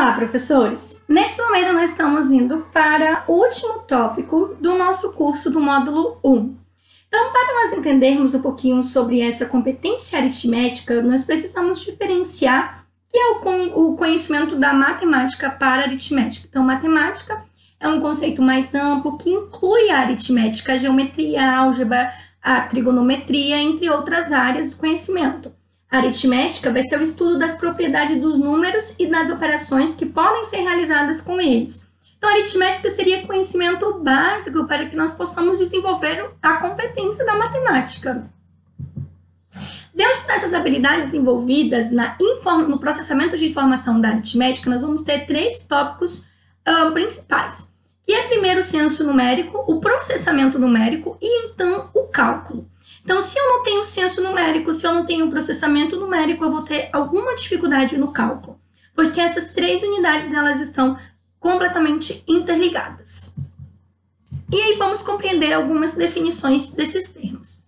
Olá, professores! Nesse momento, nós estamos indo para o último tópico do nosso curso do módulo 1. Então, para nós entendermos um pouquinho sobre essa competência aritmética, nós precisamos diferenciar que é o conhecimento da matemática para a aritmética. Então, matemática é um conceito mais amplo que inclui a aritmética, a geometria, a álgebra, a trigonometria, entre outras áreas do conhecimento. A aritmética vai ser o estudo das propriedades dos números e das operações que podem ser realizadas com eles. Então, a aritmética seria conhecimento básico para que nós possamos desenvolver a competência da matemática. Dentro dessas habilidades envolvidas no processamento de informação da aritmética, nós vamos ter três tópicos principais, que é primeiro o senso numérico, o processamento numérico e então o cálculo. Então, se eu não tenho senso numérico, se eu não tenho processamento numérico, eu vou ter alguma dificuldade no cálculo, porque essas três unidades elas estão completamente interligadas. E aí vamos compreender algumas definições desses termos.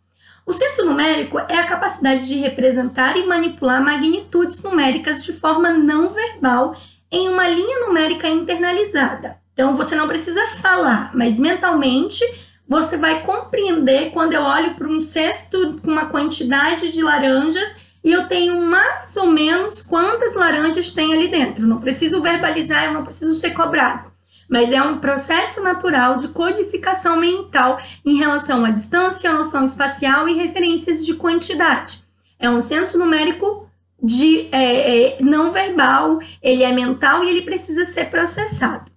O senso numérico é a capacidade de representar e manipular magnitudes numéricas de forma não verbal em uma linha numérica internalizada. Então, você não precisa falar, mas mentalmente você vai compreender quando eu olho para um cesto com uma quantidade de laranjas e eu tenho mais ou menos quantas laranjas tem ali dentro. Não preciso verbalizar, eu não preciso ser cobrado. Mas é um processo natural de codificação mental em relação à distância, à noção espacial e referências de quantidade. É um senso numérico não verbal, ele é mental e ele precisa ser processado.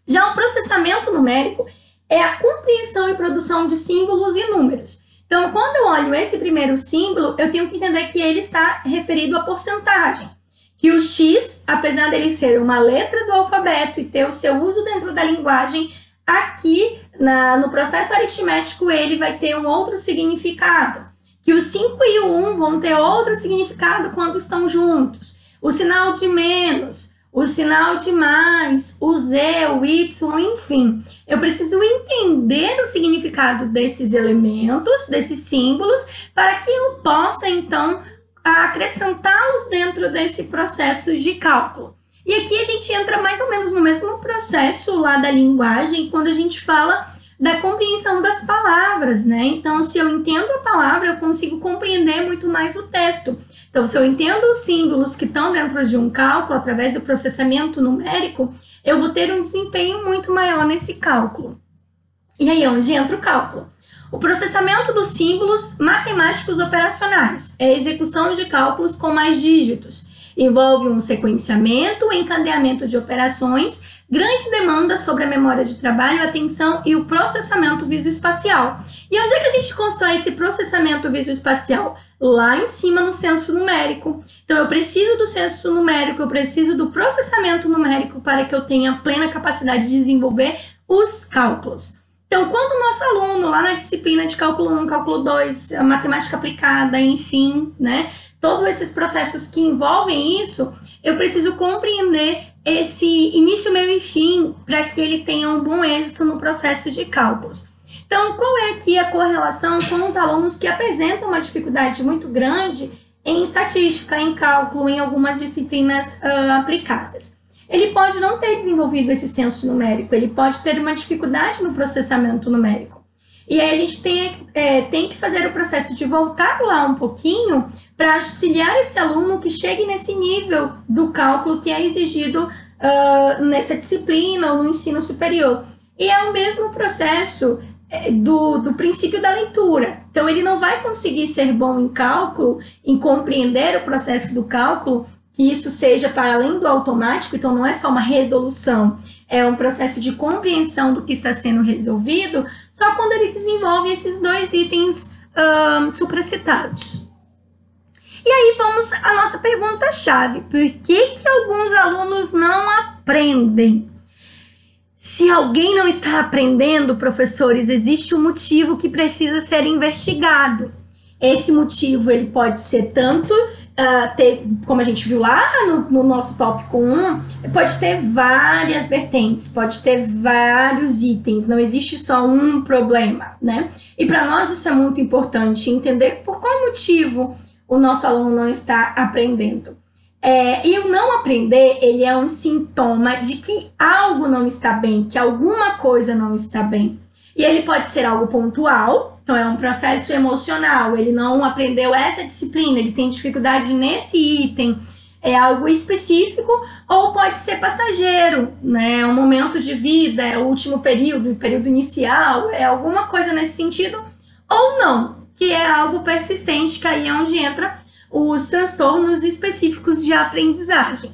Já o processamento numérico é a compreensão e produção de símbolos e números. Então, quando eu olho esse primeiro símbolo, eu tenho que entender que ele está referido à porcentagem. Que o X, apesar dele ser uma letra do alfabeto e ter o seu uso dentro da linguagem, aqui no processo aritmético ele vai ter um outro significado. Que o 5 e o 1 vão ter outro significado quando estão juntos. O sinal de menos, o sinal de mais, o Z, o Y, enfim. Eu preciso entender o significado desses elementos, desses símbolos, para que eu possa, então, acrescentá-los dentro desse processo de cálculo. E aqui a gente entra mais ou menos no mesmo processo lá da linguagem, quando a gente fala da compreensão das palavras, né? Então, se eu entendo a palavra, eu consigo compreender muito mais o texto. Então, se eu entendo os símbolos que estão dentro de um cálculo, através do processamento numérico, eu vou ter um desempenho muito maior nesse cálculo. E aí é onde entra o cálculo. O processamento dos símbolos matemáticos operacionais é a execução de cálculos com mais dígitos. Envolve um sequenciamento, um encadeamento de operações, grande demanda sobre a memória de trabalho, atenção e o processamento visoespacial. E onde é que a gente constrói esse processamento visoespacial? Lá em cima no senso numérico. Então, eu preciso do senso numérico, eu preciso do processamento numérico para que eu tenha plena capacidade de desenvolver os cálculos. Então, quando o nosso aluno, lá na disciplina de cálculo 1, cálculo 2, a matemática aplicada, enfim, né, todos esses processos que envolvem isso, eu preciso compreender esse início, meio e fim para que ele tenha um bom êxito no processo de cálculos. Então, qual é aqui a correlação com os alunos que apresentam uma dificuldade muito grande em estatística, em cálculo, em algumas disciplinas aplicadas? Ele pode não ter desenvolvido esse senso numérico, ele pode ter uma dificuldade no processamento numérico. E aí a gente tem que fazer o processo de voltar lá um pouquinho para auxiliar esse aluno que chegue nesse nível do cálculo que é exigido nessa disciplina ou no ensino superior. E é o mesmo processo do princípio da leitura. Então, ele não vai conseguir ser bom em cálculo, em compreender o processo do cálculo, que isso seja para além do automático, então não é só uma resolução, é um processo de compreensão do que está sendo resolvido, só quando ele desenvolve esses dois itens supracitados. E aí vamos à nossa pergunta-chave. Por que alguns alunos não aprendem? Se alguém não está aprendendo, professores, existe um motivo que precisa ser investigado. Esse motivo ele pode ser tanto, como a gente viu lá no nosso tópico 1, pode ter várias vertentes, pode ter vários itens, não existe só um problema, né? E para nós isso é muito importante, entender por qual motivo o nosso aluno não está aprendendo. E o não aprender, ele é um sintoma de que algo não está bem, que alguma coisa não está bem. E ele pode ser algo pontual, então é um processo emocional, ele não aprendeu essa disciplina, ele tem dificuldade nesse item, é algo específico, ou pode ser passageiro, né? É um momento de vida, é o último período, o período inicial, é alguma coisa nesse sentido, ou não, que é algo persistente, que aí é onde entra os transtornos específicos de aprendizagem.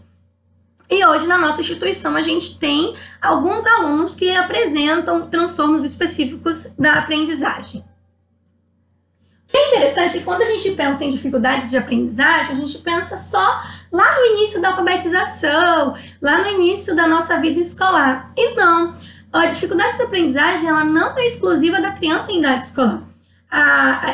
E hoje na nossa instituição a gente tem alguns alunos que apresentam transtornos específicos da aprendizagem. O que é interessante é que quando a gente pensa em dificuldades de aprendizagem, a gente pensa só lá no início da alfabetização, lá no início da nossa vida escolar. E não, a dificuldade de aprendizagem ela não é exclusiva da criança em idade escolar.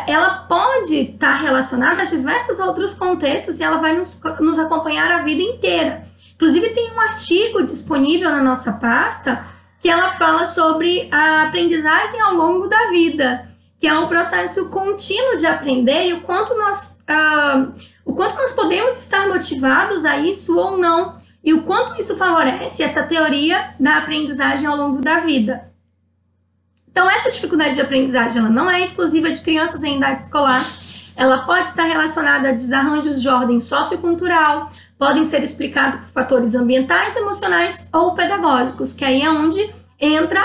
Ela pode estar relacionada a diversos outros contextos e ela vai nos acompanhar a vida inteira. Inclusive tem um artigo disponível na nossa pasta que ela fala sobre a aprendizagem ao longo da vida, que é um processo contínuo de aprender e o quanto nós podemos estar motivados a isso ou não, e o quanto isso favorece essa teoria da aprendizagem ao longo da vida. Então, essa dificuldade de aprendizagem ela não é exclusiva de crianças em idade escolar, ela pode estar relacionada a desarranjos de ordem sociocultural, podem ser explicados por fatores ambientais, emocionais ou pedagógicos, que aí é onde entra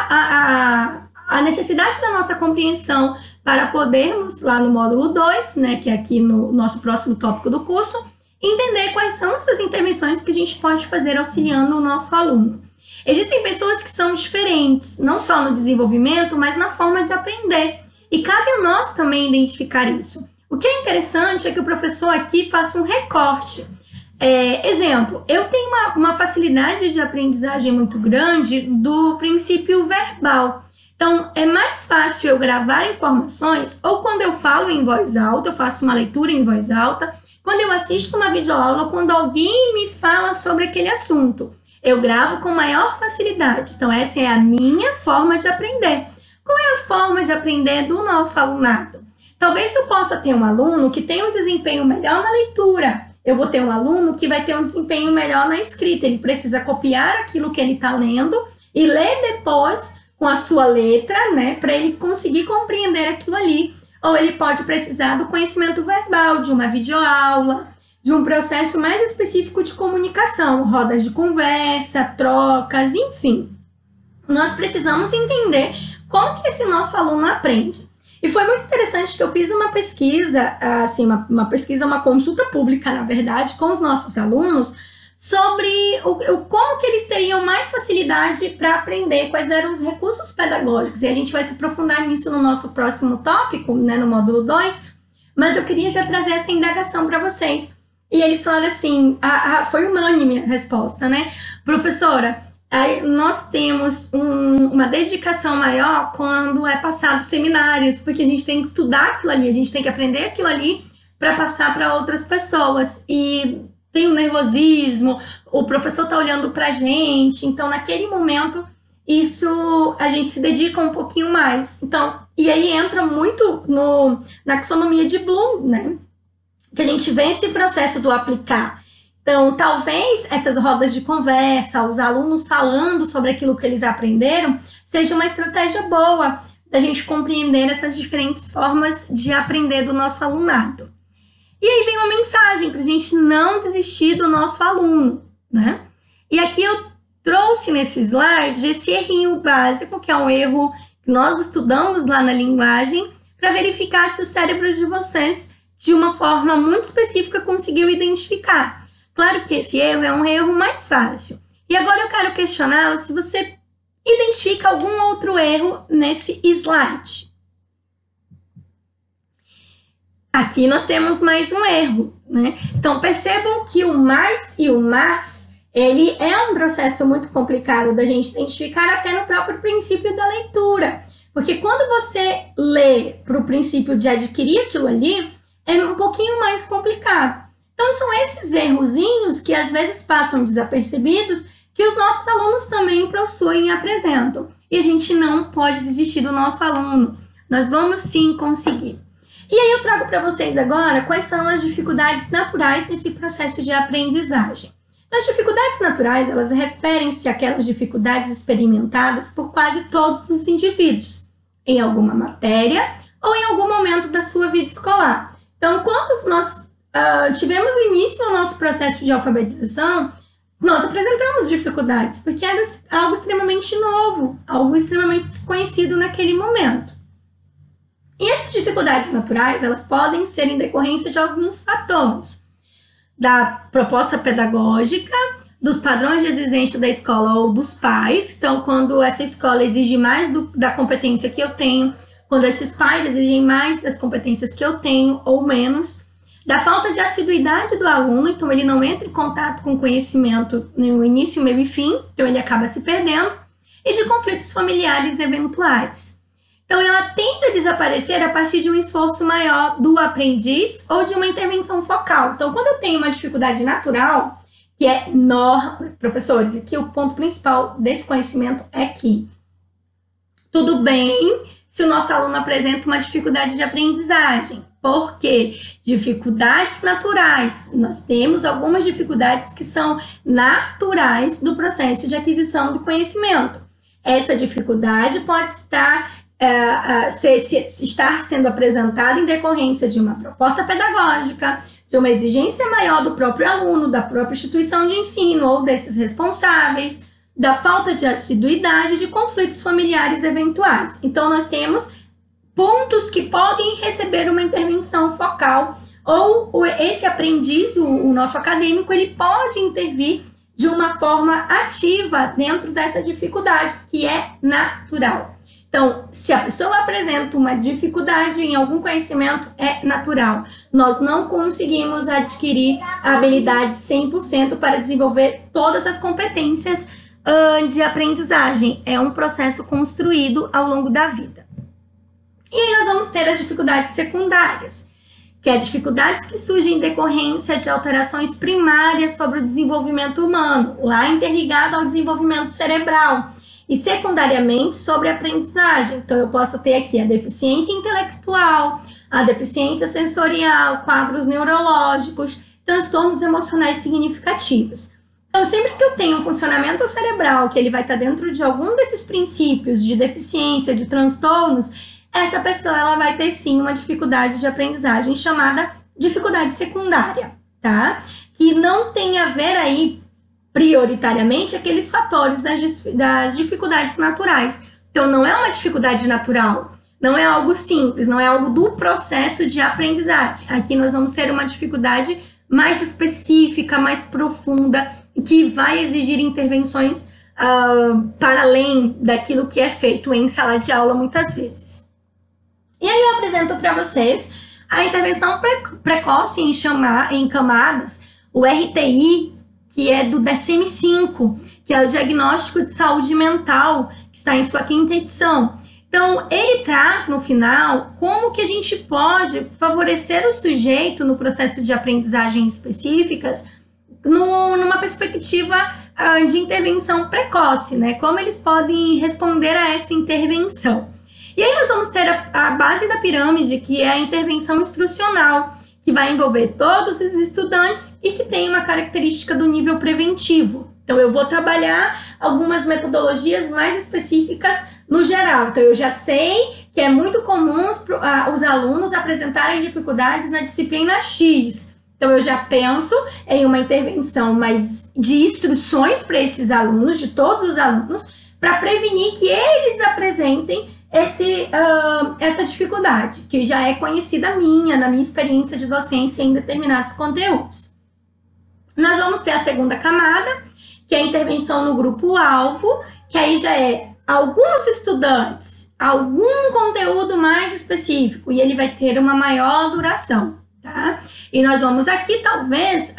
a necessidade da nossa compreensão para podermos, lá no módulo 2, né, que é aqui no nosso próximo tópico do curso, entender quais são essas intervenções que a gente pode fazer auxiliando o nosso aluno. Existem pessoas que são diferentes, não só no desenvolvimento, mas na forma de aprender. E cabe a nós também identificar isso. O que é interessante é que o professor aqui faça um recorte. Exemplo, eu tenho uma facilidade de aprendizagem muito grande do princípio verbal. Então, é mais fácil eu gravar informações, ou quando eu falo em voz alta, eu faço uma leitura em voz alta, quando eu assisto uma videoaula, quando alguém me fala sobre aquele assunto. Eu gravo com maior facilidade. Então, essa é a minha forma de aprender. Qual é a forma de aprender do nosso alunado? Talvez eu possa ter um aluno que tem um desempenho melhor na leitura. Eu vou ter um aluno que vai ter um desempenho melhor na escrita. Ele precisa copiar aquilo que ele está lendo e ler depois com a sua letra, né, para ele conseguir compreender aquilo ali. Ou ele pode precisar do conhecimento verbal, de uma videoaula, de um processo mais específico de comunicação, rodas de conversa, trocas, enfim. Nós precisamos entender como que esse nosso aluno aprende. E foi muito interessante que eu fiz uma pesquisa, assim, uma consulta pública, na verdade, com os nossos alunos, sobre como que eles teriam mais facilidade para aprender, quais eram os recursos pedagógicos. E a gente vai se aprofundar nisso no nosso próximo tópico, né, no módulo 2, mas eu queria já trazer essa indagação para vocês. E eles falaram assim, foi unânime a resposta, né? Professora, nós temos uma dedicação maior quando é passado seminários, porque a gente tem que estudar aquilo ali, a gente tem que aprender aquilo ali para passar para outras pessoas. E tem o nervosismo, o professor está olhando para a gente, então naquele momento isso a gente se dedica um pouquinho mais. Então, e aí entra muito na taxonomia de Bloom, né? Que a gente vê esse processo do aplicar. Então, talvez essas rodas de conversa, os alunos falando sobre aquilo que eles aprenderam, seja uma estratégia boa da gente compreender essas diferentes formas de aprender do nosso alunado. E aí vem uma mensagem para a gente não desistir do nosso aluno, né? E aqui eu trouxe nesse slide esse errinho básico, que é um erro que nós estudamos lá na linguagem, para verificar se o cérebro de vocês, de uma forma muito específica, conseguiu identificar. Claro que esse erro é um erro mais fácil. E agora eu quero questioná-lo se você identifica algum outro erro nesse slide. Aqui nós temos mais um erro, né? Então percebam que o mais e o mas, ele é um processo muito complicado da gente identificar até no próprio princípio da leitura. Porque quando você lê para o princípio de adquirir aquilo ali, é um pouquinho mais complicado. Então, são esses errozinhos que às vezes passam desapercebidos que os nossos alunos também possuem e apresentam. E a gente não pode desistir do nosso aluno. Nós vamos sim conseguir. E aí eu trago para vocês agora quais são as dificuldades naturais nesse processo de aprendizagem. As dificuldades naturais, elas referem-se àquelas dificuldades experimentadas por quase todos os indivíduos, em alguma matéria ou em algum momento da sua vida escolar. Então, quando nós tivemos o início do nosso processo de alfabetização, nós apresentamos dificuldades, porque era algo extremamente novo, algo extremamente desconhecido naquele momento. E essas dificuldades naturais, elas podem ser em decorrência de alguns fatores. Da proposta pedagógica, dos padrões de exigência da escola ou dos pais. Então, quando essa escola exige mais da competência que eu tenho, quando esses pais exigem mais das competências que eu tenho ou menos. Da falta de assiduidade do aluno, então ele não entra em contato com o conhecimento no início, meio e fim, então ele acaba se perdendo. E de conflitos familiares eventuais. Então, ela tende a desaparecer a partir de um esforço maior do aprendiz ou de uma intervenção focal. Então, quando eu tenho uma dificuldade natural, que é professores, aqui o ponto principal desse conhecimento é que tudo bem se o nosso aluno apresenta uma dificuldade de aprendizagem, porque dificuldades naturais, nós temos algumas dificuldades que são naturais do processo de aquisição do conhecimento. Essa dificuldade pode estar sendo apresentada em decorrência de uma proposta pedagógica, de uma exigência maior do próprio aluno, da própria instituição de ensino ou desses responsáveis, da falta de assiduidade, de conflitos familiares eventuais. Então, nós temos pontos que podem receber uma intervenção focal ou esse aprendiz, o nosso acadêmico, ele pode intervir de uma forma ativa dentro dessa dificuldade, que é natural. Então, se a pessoa apresenta uma dificuldade em algum conhecimento, é natural. Nós não conseguimos adquirir a habilidade 100% para desenvolver todas as competências de aprendizagem. É um processo construído ao longo da vida. E aí nós vamos ter as dificuldades secundárias, que é dificuldades que surgem em decorrência de alterações primárias sobre o desenvolvimento humano, lá interligado ao desenvolvimento cerebral, e secundariamente sobre a aprendizagem. Então, eu posso ter aqui a deficiência intelectual, a deficiência sensorial, quadros neurológicos, transtornos emocionais significativos. Então, sempre que eu tenho um funcionamento cerebral que ele vai estar dentro de algum desses princípios de deficiência, de transtornos, essa pessoa ela vai ter sim uma dificuldade de aprendizagem chamada dificuldade secundária, tá? Que não tem a ver aí prioritariamente aqueles fatores das dificuldades naturais. Então, não é uma dificuldade natural, não é algo simples, não é algo do processo de aprendizagem. Aqui nós vamos ter uma dificuldade mais específica, mais profunda, que vai exigir intervenções para além daquilo que é feito em sala de aula muitas vezes. E aí eu apresento para vocês a intervenção precoce em camadas, o RTI, que é do DSM-5, que é o Diagnóstico de Saúde Mental, que está em sua 5ª edição. Então, ele traz, no final, como que a gente pode favorecer o sujeito no processo de aprendizagem específicas, numa perspectiva de intervenção precoce, né? Como eles podem responder a essa intervenção. E aí nós vamos ter a base da pirâmide, que é a intervenção instrucional, que vai envolver todos os estudantes e que tem uma característica do nível preventivo. Então, eu vou trabalhar algumas metodologias mais específicas no geral. Então, eu já sei que é muito comum os alunos apresentarem dificuldades na disciplina X. Então, eu já penso em uma intervenção mais de instruções para esses alunos, de todos os alunos, para prevenir que eles apresentem essa dificuldade, que já é conhecida na minha experiência de docência em determinados conteúdos. Nós vamos ter a segunda camada, que é a intervenção no grupo-alvo, que aí já é alguns estudantes, algum conteúdo mais específico, e ele vai ter uma maior duração, tá? E nós vamos aqui, talvez,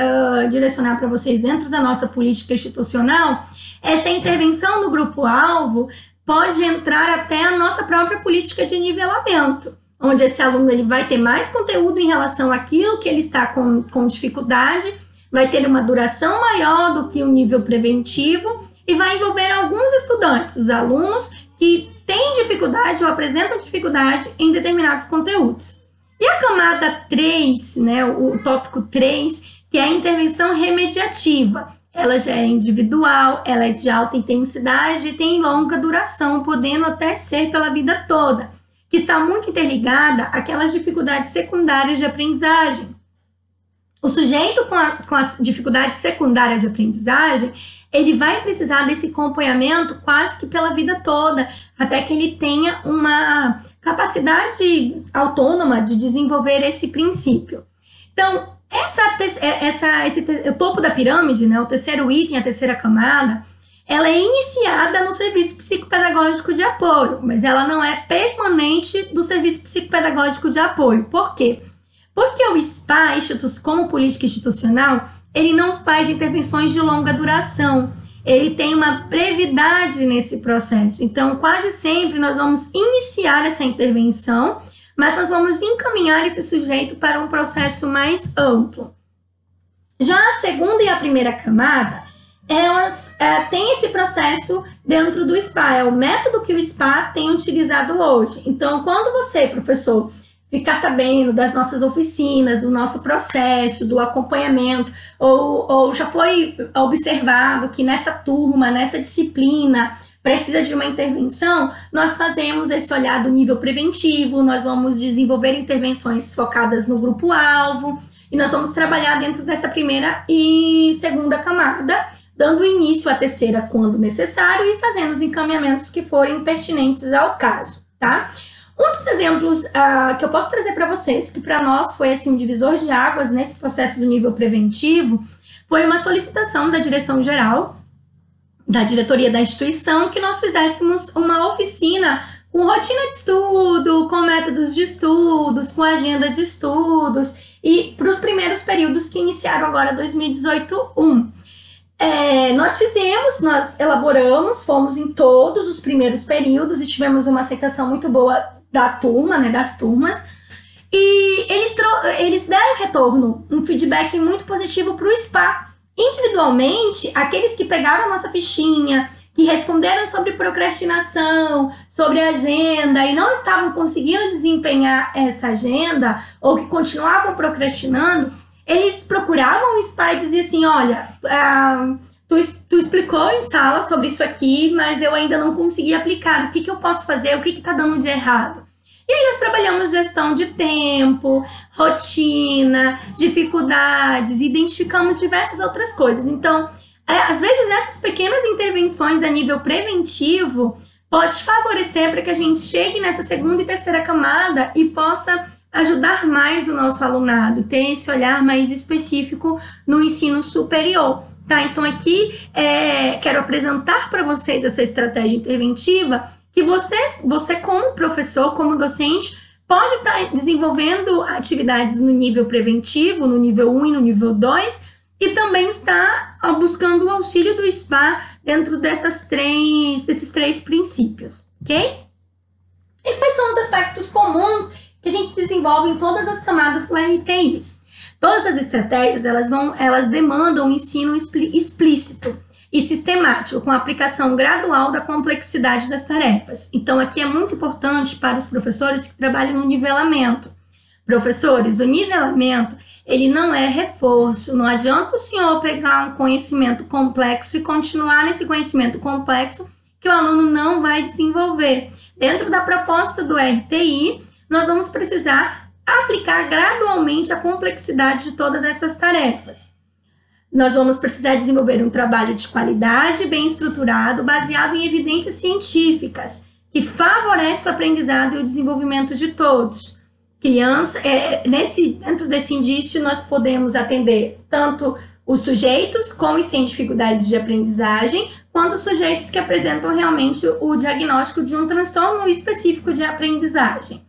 direcionar para vocês, dentro da nossa política institucional, essa intervenção no grupo-alvo pode entrar até a nossa própria política de nivelamento, onde esse aluno ele vai ter mais conteúdo em relação àquilo que ele está com dificuldade, vai ter uma duração maior do que o nível preventivo e vai envolver alguns estudantes, os alunos que têm dificuldade ou apresentam dificuldade em determinados conteúdos. E a camada 3, né, o tópico 3, que é a intervenção remediativa. Ela já é individual, ela é de alta intensidade e tem longa duração, podendo até ser pela vida toda, que está muito interligada àquelas dificuldades secundárias de aprendizagem. O sujeito com a dificuldade secundária de aprendizagem, ele vai precisar desse acompanhamento quase que pela vida toda, até que ele tenha uma capacidade autônoma de desenvolver esse princípio. Então, o topo da pirâmide, né, o terceiro item, a terceira camada, ela é iniciada no serviço psicopedagógico de apoio, mas ela não é permanente do serviço psicopedagógico de apoio. Por quê? Porque o SPA, como política institucional, ele não faz intervenções de longa duração. Ele tem uma brevidade nesse processo. Então, quase sempre nós vamos iniciar essa intervenção, mas nós vamos encaminhar esse sujeito para um processo mais amplo. Já a segunda e a primeira camada, elas têm esse processo dentro do SPA. É o método que o SPA tem utilizado hoje. Então, quando você, professor, ficar sabendo das nossas oficinas, do nosso processo, do acompanhamento, ou já foi observado que nessa turma, nessa disciplina, precisa de uma intervenção, nós fazemos esse olhar do nível preventivo, nós vamos desenvolver intervenções focadas no grupo-alvo, e nós vamos trabalhar dentro dessa primeira e segunda camada, dando início à terceira quando necessário e fazendo os encaminhamentos que forem pertinentes ao caso, tá? Um dos exemplos que eu posso trazer para vocês, que para nós foi assim, um divisor de águas nesse processo do nível preventivo, foi uma solicitação da direção-geral, da diretoria da instituição, que nós fizéssemos uma oficina com rotina de estudo, com métodos de estudos, com agenda de estudos, e para os primeiros períodos que iniciaram agora 2018-1. Nós elaboramos, fomos em todos os primeiros períodos e tivemos uma aceitação muito boa da turma, né, das turmas, e eles deram retorno, um feedback muito positivo para o SPA. Individualmente, aqueles que pegaram a nossa fichinha, que responderam sobre procrastinação, sobre agenda e não estavam conseguindo desempenhar essa agenda ou que continuavam procrastinando, eles procuravam o SPA e diziam assim, olha, tu explicou em sala sobre isso aqui, mas eu ainda não consegui aplicar, o que eu posso fazer, o que está dando de errado? E aí nós trabalhamos gestão de tempo, rotina, dificuldades, identificamos diversas outras coisas. Então, às vezes essas pequenas intervenções a nível preventivo pode favorecer para que a gente chegue nessa segunda e terceira camada e possa ajudar mais o nosso alunado, ter esse olhar mais específico no ensino superior. Tá? Então aqui quero apresentar para vocês essa estratégia interventiva que você como professor, como docente, pode estar desenvolvendo atividades no nível preventivo, no nível 1 e no nível 2, e também está buscando o auxílio do SPA dentro desses três princípios, ok? E quais são os aspectos comuns que a gente desenvolve em todas as camadas do RTI? Todas as estratégias, elas demandam um ensino explícito e sistemático, com a aplicação gradual da complexidade das tarefas. Então, aqui é muito importante para os professores que trabalham no nivelamento. Professores, o nivelamento, ele não é reforço. Não adianta o senhor pegar um conhecimento complexo e continuar nesse conhecimento complexo que o aluno não vai desenvolver. Dentro da proposta do RTI, nós vamos precisar aplicar gradualmente a complexidade de todas essas tarefas. Nós vamos precisar desenvolver um trabalho de qualidade, bem estruturado, baseado em evidências científicas, que favorece o aprendizado e o desenvolvimento de todos. Dentro desse indício, nós podemos atender tanto os sujeitos com e sem dificuldades de aprendizagem, quanto os sujeitos que apresentam realmente o diagnóstico de um transtorno específico de aprendizagem.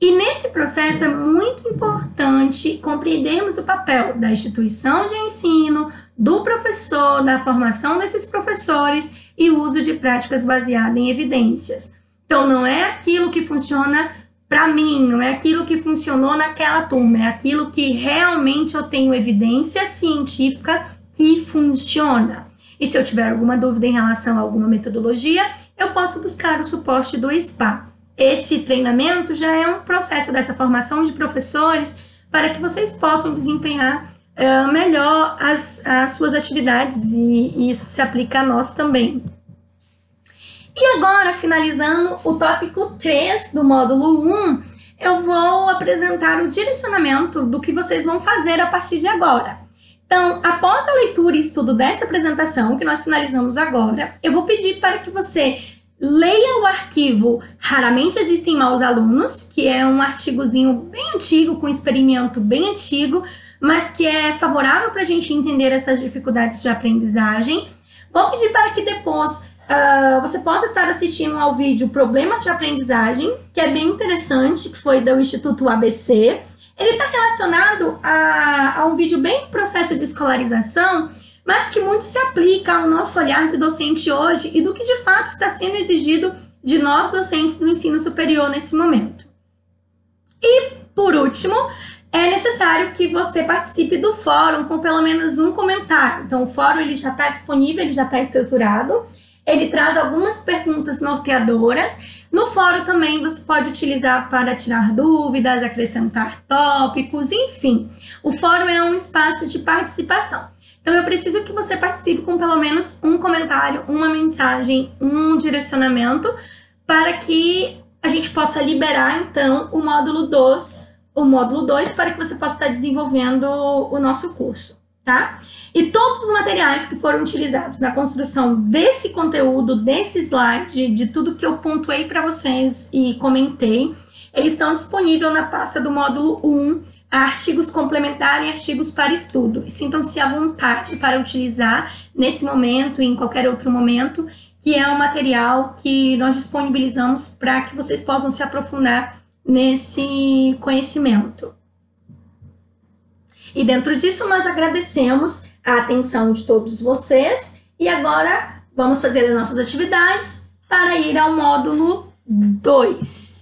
E nesse processo é muito importante compreendermos o papel da instituição de ensino, do professor, da formação desses professores e o uso de práticas baseadas em evidências. Então, não é aquilo que funciona para mim, não é aquilo que funcionou naquela turma, é aquilo que realmente eu tenho evidência científica que funciona. E se eu tiver alguma dúvida em relação a alguma metodologia, eu posso buscar o suporte do SPA. esse treinamento já é um processo dessa formação de professores para que vocês possam desempenhar melhor as suas atividades, e isso se aplica a nós também. E agora, finalizando o tópico 3 do módulo 1, eu vou apresentar o direcionamento do que vocês vão fazer a partir de agora. Então, após a leitura e estudo dessa apresentação, que nós finalizamos agora, eu vou pedir para que você leia o arquivo Raramente Existem Maus Alunos, que é um artigozinho bem antigo, com um experimento bem antigo, mas que é favorável para a gente entender essas dificuldades de aprendizagem. Vou pedir para que depois você possa estar assistindo ao vídeo Problemas de Aprendizagem, que é bem interessante, que foi do Instituto ABC. Ele está relacionado a um vídeo bem processo de escolarização, mas que muito se aplica ao nosso olhar de docente hoje e do que de fato está sendo exigido de nós docentes do ensino superior nesse momento. E, por último, é necessário que você participe do fórum com pelo menos um comentário. Então, o fórum ele já está disponível, ele já está estruturado. Ele traz algumas perguntas norteadoras. No fórum também você pode utilizar para tirar dúvidas, acrescentar tópicos, enfim. O fórum é um espaço de participação. Então eu preciso que você participe com pelo menos um comentário, uma mensagem, um direcionamento, para que a gente possa liberar então o módulo 2 para que você possa estar desenvolvendo o nosso curso, tá? E todos os materiais que foram utilizados na construção desse conteúdo, desse slide, de tudo que eu pontuei para vocês e comentei, eles estão disponíveis na pasta do módulo 1, artigos complementares e artigos para estudo. Sintam-se à vontade para utilizar nesse momento e em qualquer outro momento, que é um material que nós disponibilizamos para que vocês possam se aprofundar nesse conhecimento. E dentro disso nós agradecemos a atenção de todos vocês e agora vamos fazer as nossas atividades para ir ao módulo 2.